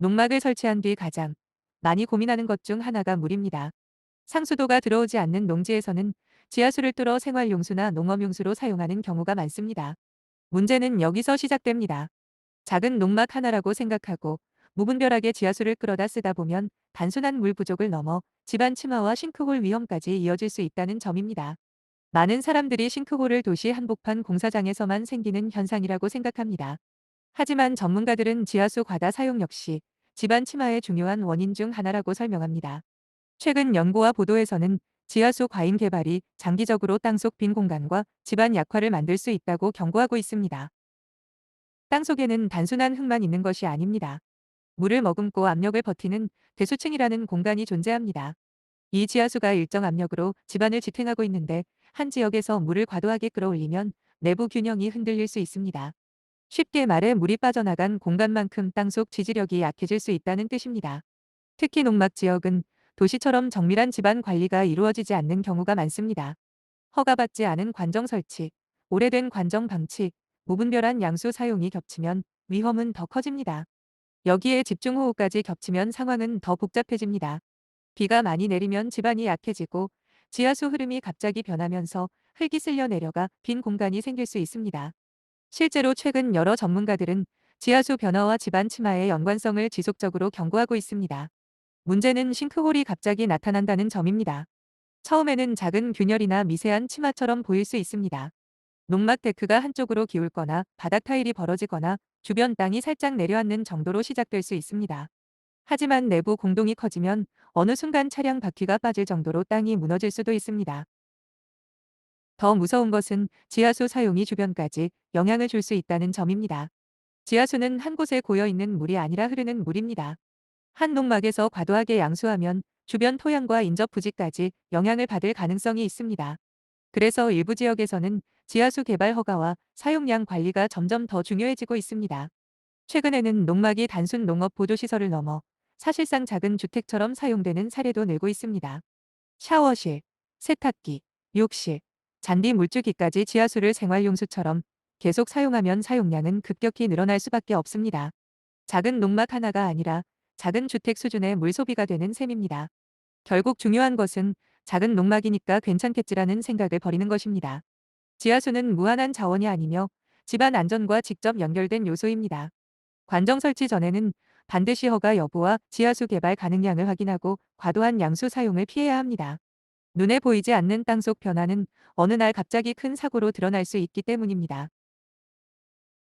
농막을 설치한 뒤 가장 많이 고민하는 것 중 하나가 물입니다. 상수도가 들어오지 않는 농지에서는 지하수를 뚫어 생활용수나 농업용수로 사용하는 경우가 많습니다. 문제는 여기서 시작됩니다. 작은 농막 하나라고 생각하고 무분별하게 지하수를 끌어다 쓰다 보면 단순한 물 부족을 넘어 집안 침하와 싱크홀 위험까지 이어질 수 있다는 점입니다. 많은 사람들이 싱크홀을 도시 한복판 공사장에서만 생기는 현상이라고 생각합니다. 하지만 전문가들은 지하수 과다 사용 역시 집안 침하의 중요한 원인 중 하나라고 설명합니다. 최근 연구와 보도에서는 지하수 과잉 개발이 장기적으로 땅속 빈 공간과 집안 약화를 만들 수 있다고 경고하고 있습니다. 땅속에는 단순한 흙만 있는 것이 아닙니다. 물을 머금고 압력을 버티는 대수층이라는 공간이 존재합니다. 이 지하수가 일정 압력으로 집안을 지탱하고 있는데 한 지역에서 물을 과도하게 끌어올리면 내부 균형이 흔들릴 수 있습니다. 쉽게 말해 물이 빠져나간 공간만큼 땅속 지지력이 약해질 수 있다는 뜻입니다. 특히 농막 지역은 도시처럼 정밀한 집안 관리가 이루어지지 않는 경우가 많습니다. 허가받지 않은 관정 설치, 오래된 관정 방치, 무분별한 양수 사용이 겹치면 위험은 더 커집니다. 여기에 집중호우까지 겹치면 상황은 더 복잡해집니다. 비가 많이 내리면 집안이 약해지고 지하수 흐름이 갑자기 변하면서 흙이 쓸려 내려가 빈 공간이 생길 수 있습니다. 실제로 최근 여러 전문가들은 지하수 변화와 집안 침하의 연관성을 지속적으로 경고하고 있습니다. 문제는 싱크홀이 갑자기 나타난다는 점입니다. 처음에는 작은 균열이나 미세한 치마처럼 보일 수 있습니다. 농막 데크가 한쪽으로 기울거나 바닥 타일이 벌어지거나 주변 땅이 살짝 내려앉는 정도로 시작될 수 있습니다. 하지만 내부 공동이 커지면 어느 순간 차량 바퀴가 빠질 정도로 땅이 무너질 수도 있습니다. 더 무서운 것은 지하수 사용이 주변까지 영향을 줄 수 있다는 점입니다. 지하수는 한 곳에 고여 있는 물이 아니라 흐르는 물입니다. 한 농막에서 과도하게 양수하면 주변 토양과 인접 부지까지 영향을 받을 가능성이 있습니다. 그래서 일부 지역에서는 지하수 개발 허가와 사용량 관리가 점점 더 중요해지고 있습니다. 최근에는 농막이 단순 농업 보조시설을 넘어 사실상 작은 주택처럼 사용되는 사례도 늘고 있습니다. 샤워실, 세탁기, 욕실, 잔디 물주기까지 지하수를 생활용수처럼 계속 사용하면 사용량은 급격히 늘어날 수밖에 없습니다. 작은 농막 하나가 아니라 작은 주택 수준의 물 소비가 되는 셈입니다. 결국 중요한 것은 작은 농막이니까 괜찮겠지라는 생각을 버리는 것입니다. 지하수는 무한한 자원이 아니며 집안 안전과 직접 연결된 요소입니다. 관정 설치 전에는 반드시 허가 여부와 지하수 개발 가능량을 확인하고 과도한 양수 사용을 피해야 합니다. 눈에 보이지 않는 땅속 변화는 어느 날 갑자기 큰 사고로 드러날 수 있기 때문입니다.